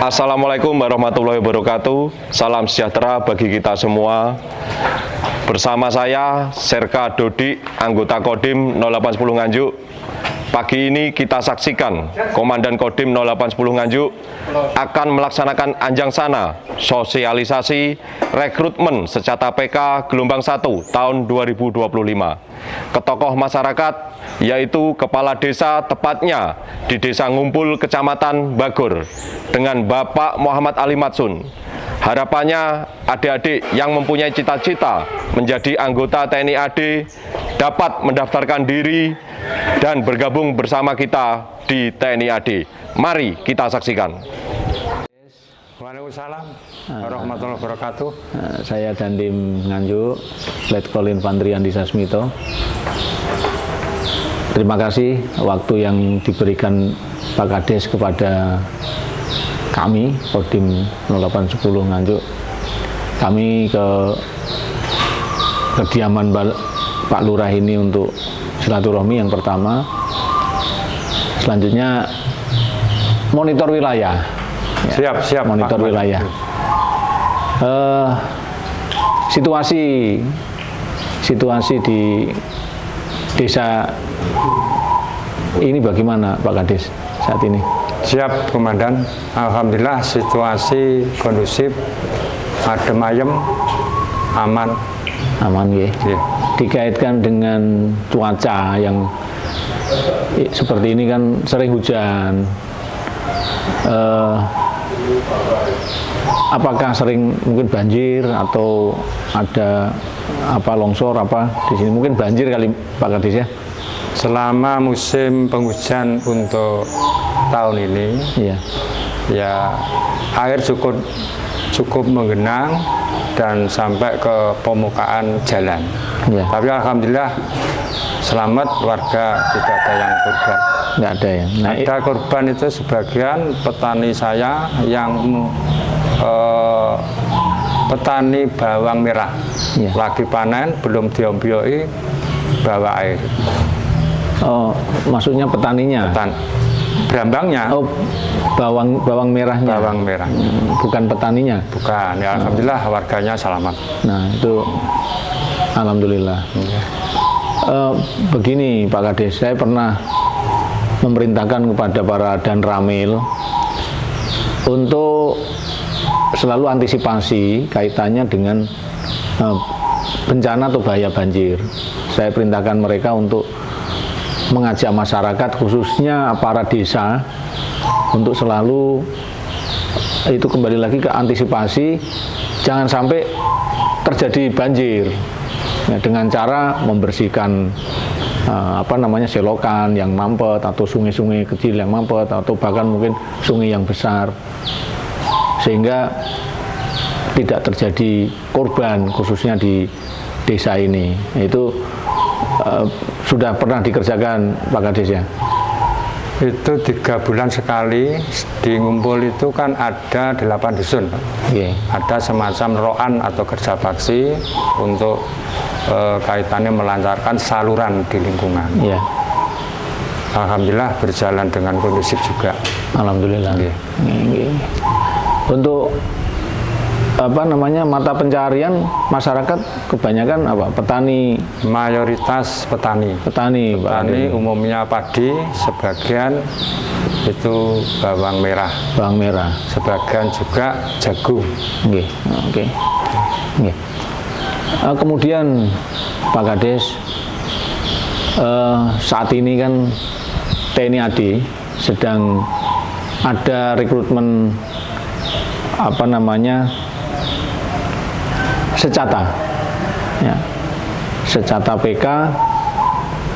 Assalamualaikum warahmatullahi wabarakatuh. Salam sejahtera bagi kita semua. Bersama saya Serka Dodi, anggota Kodim 0810 Nganjuk. Pagi ini kita saksikan Komandan Kodim 0810 Nganjuk akan melaksanakan anjang sana sosialisasi rekrutmen secata PK gelombang 1 tahun 2025 ke tokoh masyarakat, yaitu kepala desa, tepatnya di Desa Ngumpul, Kecamatan Bagor, dengan Bapak Muhammad Ali Matsun. Harapannya adik-adik yang mempunyai cita-cita menjadi anggota TNI AD dapat mendaftarkan diri dan bergabung bersama kita di TNI AD. Mari kita saksikan. Waalaikumsalam warahmatullahi wabarakatuh. Saya Dandim Nganjuk, Letkol Infanteri Andi Sasmito. Terima kasih waktu yang diberikan Pak Kades kepada kami, Kodim 0810 Nganjuk. Kami ke kediaman Pak Lurah ini untuk silaturahmi yang pertama. Selanjutnya monitor wilayah. Siap, monitor Pak wilayah. Situasi di desa ini bagaimana Pak Kades saat ini? Siap, Komandan. Alhamdulillah situasi kondusif, adem ayem, aman. Aman ya. Ya. Dikaitkan dengan cuaca yang seperti ini kan sering hujan. Apakah sering mungkin banjir atau ada longsor di sini? Mungkin banjir kali Pak Kades ya? Selama musim penghujan untuk tahun ini, ya air cukup menggenang dan sampai ke permukaan jalan. Tapi alhamdulillah selamat, warga tidak ada yang korban. Nggak ada ya? Ada korban itu sebagian petani saya yang petani bawang merah, lagi panen belum diombioi bawa air. Oh, maksudnya petaninya? Berambangnya. Oh, bawang merahnya. Bawang merah. Bukan petaninya? Bukan. Ya, alhamdulillah warganya selamat. Nah, itu alhamdulillah. Begini Pak Kades, saya pernah memerintahkan kepada para danramil untuk selalu antisipasi kaitannya dengan bencana atau bahaya banjir. Saya perintahkan mereka untuk mengajak masyarakat, khususnya para desa, untuk selalu itu kembali lagi ke antisipasi, jangan sampai terjadi banjir ya, dengan cara membersihkan selokan yang mampet atau sungai-sungai kecil yang mampet atau bahkan mungkin sungai yang besar, sehingga tidak terjadi korban khususnya di desa ini. Itu sudah pernah dikerjakan Pak Kades ya? Itu 3 bulan sekali di Ngumpul itu kan ada 8 dusun. Ada semacam roan atau kerja bakti untuk kaitannya melancarkan saluran di lingkungan. Alhamdulillah berjalan dengan kondusif juga. Alhamdulillah. Untuk mata pencarian masyarakat kebanyakan petani? Mayoritas petani. Petani umumnya padi, sebagian itu bawang merah. Bawang merah. Sebagian juga jagung. Kemudian Pak Kades, saat ini kan TNI AD sedang ada rekrutmen secata PK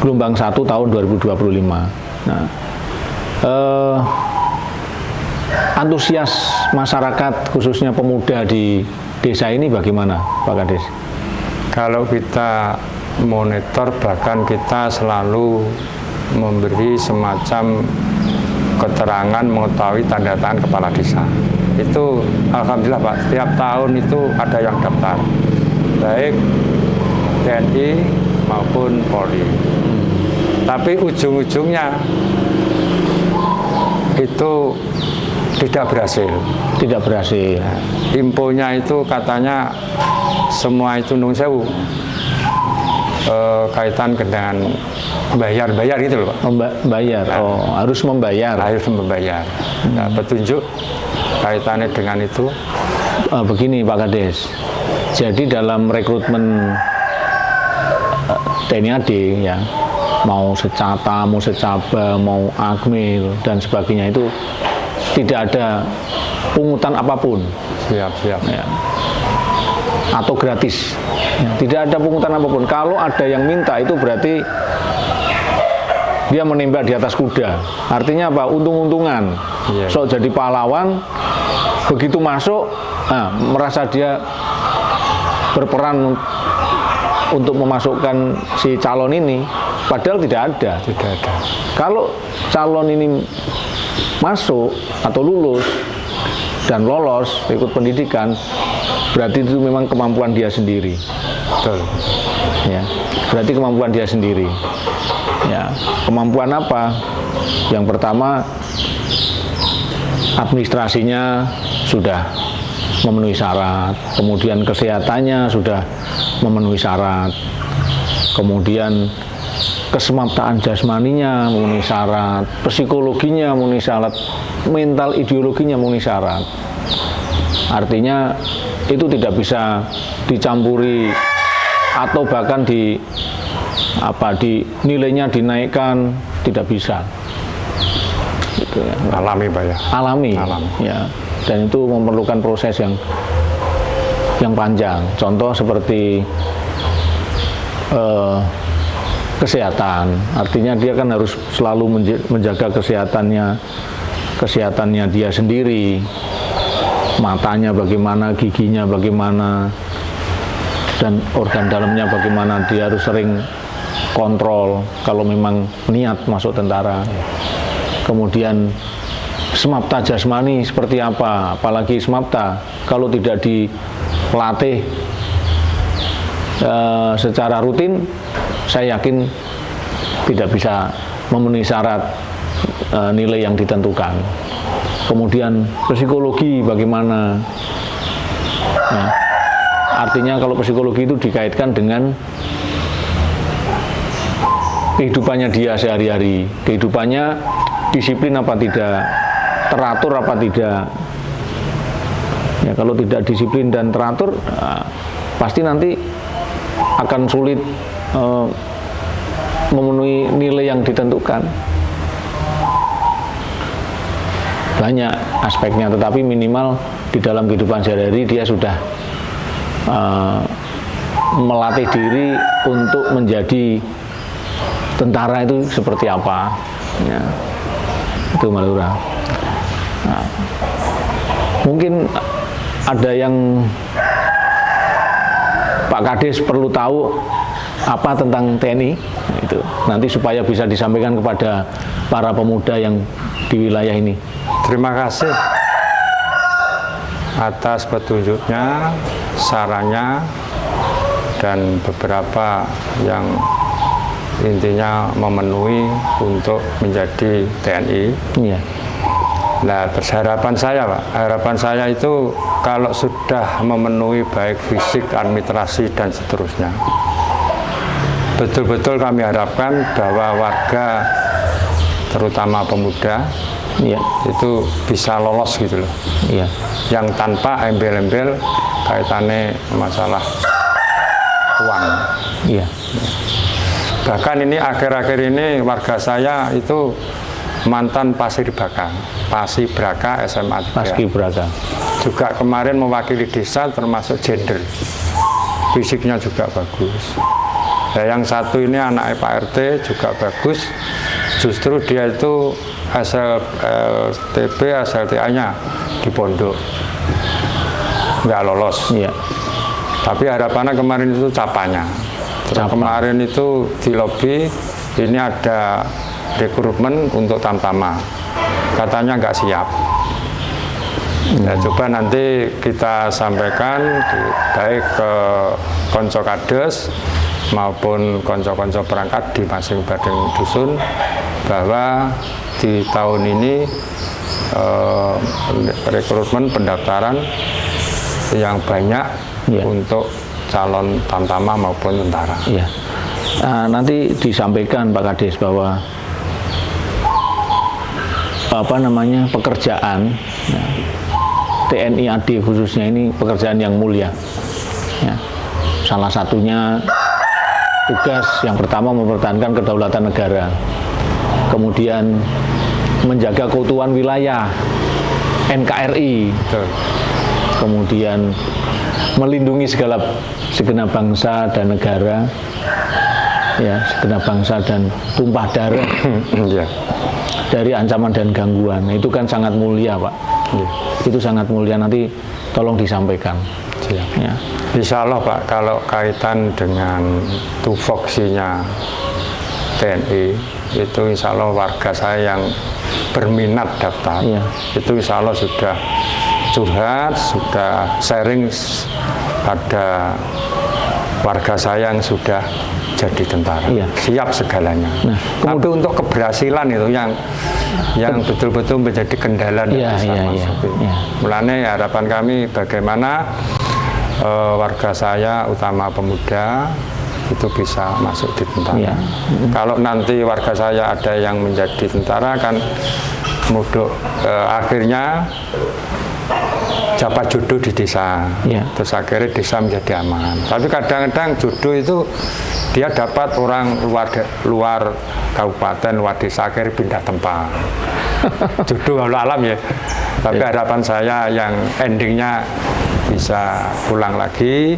gelombang 1 tahun 2025. Nah, antusias masyarakat khususnya pemuda di desa ini bagaimana Pak Kades? Kalau kita monitor, bahkan kita selalu memberi semacam keterangan mengetahui tanda tangan kepala desa. Itu alhamdulillah Pak, setiap tahun itu ada yang daftar, baik TNI maupun Polri. Tapi ujung-ujungnya itu Tidak berhasil. Tidak berhasil. Infonya itu katanya semua itu nung sewu, kaitan dengan bayar gitu loh Pak. Bayar, harus membayar. Harus membayar. Nah, petunjuk kaitannya dengan itu. Begini Pak Kades, jadi dalam rekrutmen TNI AD ya, mau secata, mau secaba, mau akmil dan sebagainya itu tidak ada pungutan apapun. Siap. Ya. Atau gratis. Ya, tidak ada pungutan apapun. Kalau ada yang minta itu berarti dia menembak di atas kuda. Artinya apa? Untung-untungan. Iya. Sok jadi pahlawan, begitu masuk, merasa dia berperan untuk memasukkan si calon ini, padahal tidak ada. Tidak ada. Kalau calon ini masuk atau lulus dan lolos ikut pendidikan, berarti itu memang kemampuan dia sendiri. Betul. Ya, berarti kemampuan dia sendiri. Ya, kemampuan apa? Yang pertama, administrasinya sudah memenuhi syarat, kemudian kesehatannya sudah memenuhi syarat, kemudian kesemaptaan jasmaninya memenuhi syarat, psikologinya memenuhi syarat, mental ideologinya memenuhi syarat. Artinya itu tidak bisa dicampuri atau bahkan di nilainya dinaikkan, tidak bisa. Gitu ya. Alami Pak ya. Alami. Ya. Dan itu memerlukan proses yang panjang. Contoh seperti kesehatan, artinya dia kan harus selalu menjaga kesehatannya dia sendiri, matanya bagaimana, giginya bagaimana, dan organ dalamnya bagaimana. Dia harus sering kontrol kalau memang niat masuk tentara. Kemudian semapta jasmani seperti apa, apalagi semapta kalau tidak dilatih secara rutin, saya yakin tidak bisa memenuhi syarat nilai yang ditentukan. Kemudian psikologi bagaimana? Nah, artinya kalau psikologi itu dikaitkan dengan kehidupannya dia sehari-hari, kehidupannya disiplin apa tidak, teratur apa tidak. Ya, kalau tidak disiplin dan teratur, pasti nanti akan sulit memenuhi nilai yang ditentukan. Banyak aspeknya, tetapi minimal di dalam kehidupan sehari-hari dia sudah melatih diri untuk menjadi tentara itu seperti apa. Ya, itu Mbak Lurah. Nah, mungkin ada yang Pak Kades perlu tahu apa tentang TNI, itu nanti supaya bisa disampaikan kepada para pemuda yang di wilayah ini. Terima kasih atas petunjuknya, sarannya, dan beberapa yang intinya memenuhi untuk menjadi TNI. Iya. Nah, harapan saya Pak, harapan saya itu kalau sudah memenuhi baik fisik, administrasi, dan seterusnya, betul-betul kami harapkan bahwa warga, terutama pemuda, Iya. itu bisa lolos gitu loh. Iya. Yang tanpa embel-embel kaitannya masalah uang. Iya. Bahkan ini akhir-akhir ini warga saya itu mantan Paskibraka SMA 3. Paskibraka. Juga kemarin mewakili desa termasuk gender. Fisiknya juga bagus. Nah, yang satu ini anak Pak RT juga bagus. Justru dia itu SLTB, SLTA-nya di pondok. Nggak lolos. Iya. Tapi harapannya kemarin itu capanya. Kemarin itu di lobi ini ada rekrutmen untuk tamtama, katanya nggak siap. Ya, coba nanti kita sampaikan baik ke konco kades maupun konco-konco perangkat di masing-masing dusun bahwa di tahun ini rekrutmen pendaftaran yang banyak untuk calon tamtama maupun tentara. Iya. Nanti disampaikan Pak Kades bahwa pekerjaan TNI AD khususnya ini pekerjaan yang mulia. Ya. Salah satunya tugas yang pertama mempertahankan kedaulatan negara, kemudian menjaga keutuhan wilayah NKRI, kemudian melindungi segenap bangsa dan negara, ya, segenap bangsa dan tumpah darah dari ancaman dan gangguan. Itu kan sangat mulia, Pak. Itu sangat mulia, nanti tolong disampaikan. Ya. Insya Allah Pak, kalau kaitan dengan tupoksinya TNI, itu insya Allah warga saya yang berminat daftar, itu insya Allah sudah curhat, sudah sharing, ada warga saya yang sudah jadi tentara, siap segalanya. Tapi untuk keberhasilan itu yang betul-betul menjadi kendala dan bisa masuk. Mulanya harapan kami bagaimana warga saya, utama pemuda, itu bisa masuk di tentara. Kalau nanti warga saya ada yang menjadi tentara, kan akhirnya dapat jodoh di desa, terus akhirnya desa menjadi aman. Tapi kadang-kadang jodoh itu dia dapat orang luar kabupaten, luar desa, akhirnya pindah tempat. Jodoh alam ya. Tapi harapan saya yang endingnya bisa pulang lagi,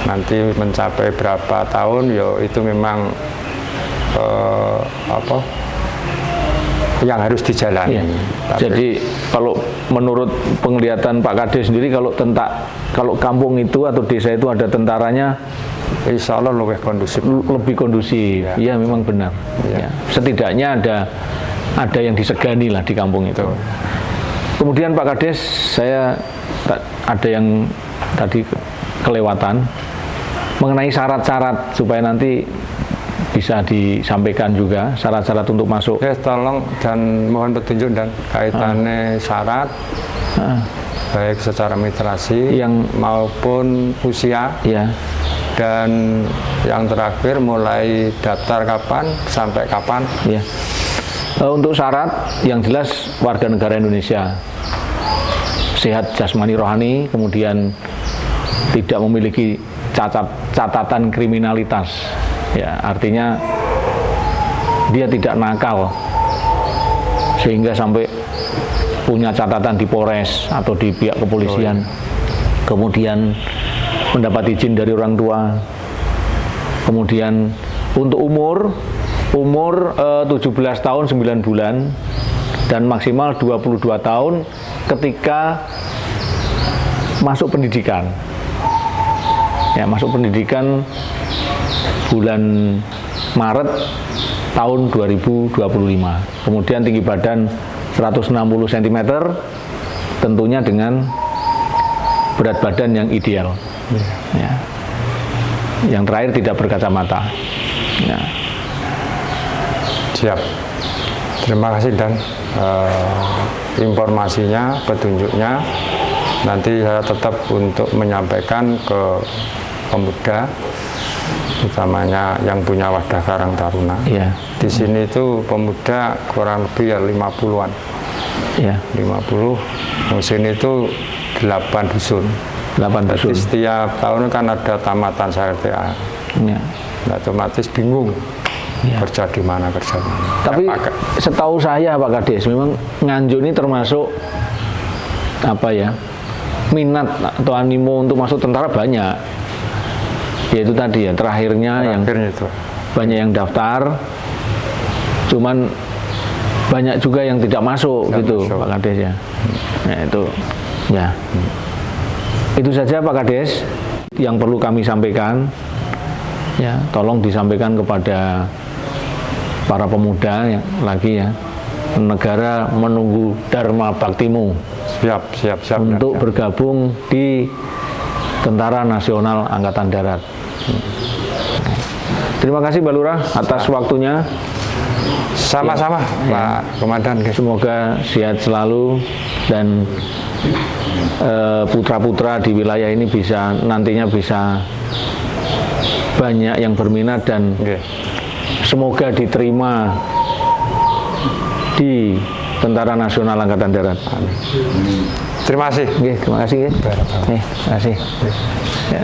nanti mencapai berapa tahun, itu memang yang harus dijalani. Jadi kalau menurut penglihatan Pak Kades sendiri, kalau kampung itu atau desa itu ada tentaranya, insya Allah lebih kondusif. Lebih kondusif, ya memang benar. Setidaknya ada yang disegani lah di kampung itu. Kemudian Pak Kades, saya ada yang tadi kelewatan mengenai syarat-syarat, supaya nanti bisa disampaikan juga syarat-syarat untuk masuk. Tolong dan mohon petunjuk dan kaitannya syarat, baik secara administrasi maupun usia, dan yang terakhir mulai daftar kapan sampai kapan. Untuk syarat yang jelas warga negara Indonesia, sehat jasmani rohani, kemudian tidak memiliki catatan kriminalitas, artinya dia tidak nakal sehingga sampai punya catatan di Polres atau di pihak kepolisian. Kemudian mendapat izin dari orang tua. Kemudian untuk umur 17 tahun 9 bulan dan maksimal 22 tahun ketika masuk pendidikan. Masuk pendidikan bulan Maret tahun 2025. Kemudian tinggi badan 160 cm, tentunya dengan berat badan yang ideal. Yang terakhir tidak berkacamata. Siap. Terima kasih dan informasinya, petunjuknya. Nanti saya tetap untuk menyampaikan ke pemuda, utamanya yang punya wadah Karang Taruna. Di sini itu pemuda kurang lebih 50-an. 50. Di sini itu 8 dusun. 8 dusun. Jadi setiap tahun kan ada tamatan SRTA. Otomatis bingung. Kerja di mana. Tapi setahu saya Pak Kades, memang Nganjuk ini termasuk minat atau animo untuk masuk tentara banyak. Yaitu tadi terakhirnya itu banyak yang daftar, cuman banyak juga yang tidak masuk Pak Kades ya. Itu saja Pak Kades yang perlu kami sampaikan. Tolong disampaikan kepada para pemuda negara menunggu dharma baktimu. Siap. Untuk bergabung di Tentara Nasional Angkatan Darat. Terima kasih Mbak Lurah atas waktunya. Sama-sama, Pak Komandan. Semoga sehat selalu dan putra-putra di wilayah ini nantinya bisa banyak yang berminat dan semoga diterima di Tentara Nasional Angkatan Darat. Terima kasih. Terima kasih. Terima kasih. Ya.